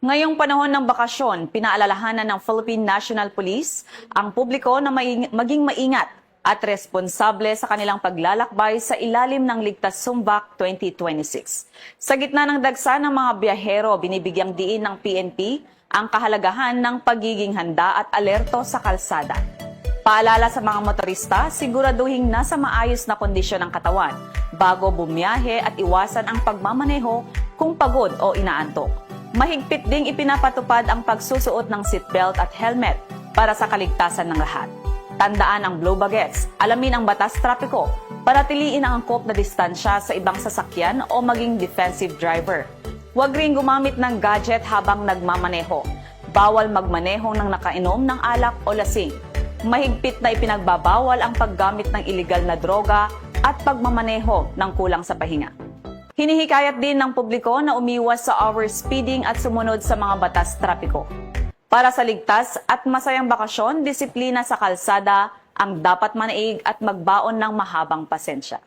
Ngayong panahon ng bakasyon, pinaalalahanan ng Philippine National Police ang publiko na maging maingat at responsable sa kanilang paglalakbay sa ilalim ng Ligtas Sumbak 2026. Sa gitna ng dagsa ng mga biyahero, binibigyang diin ng PNP ang kahalagahan ng pagiging handa at alerto sa kalsada. Paalala sa mga motorista, siguraduhin nasa maayos na kondisyon ng katawan bago bumiyahe at iwasan ang pagmamaneho kung pagod o inaantok. Mahigpit ding ipinapatupad ang pagsusuot ng seatbelt at helmet para sa kaligtasan ng lahat. Tandaan ang blow bagets, alamin ang batas trapiko, panatiliin ang angkop na distansya sa ibang sasakyan o maging defensive driver. Huwag ring gumamit ng gadget habang nagmamaneho. Bawal magmaneho ng nakainom ng alak o lasing. Mahigpit na ipinagbabawal ang paggamit ng iligal na droga at pagmamaneho ng kulang sa pahinga. Hinihikayat din ng publiko na umiwas sa overspeeding at sumunod sa mga batas trapiko. Para sa ligtas at masayang bakasyon, disiplina sa kalsada ang dapat manaig at magbaon ng mahabang pasensya.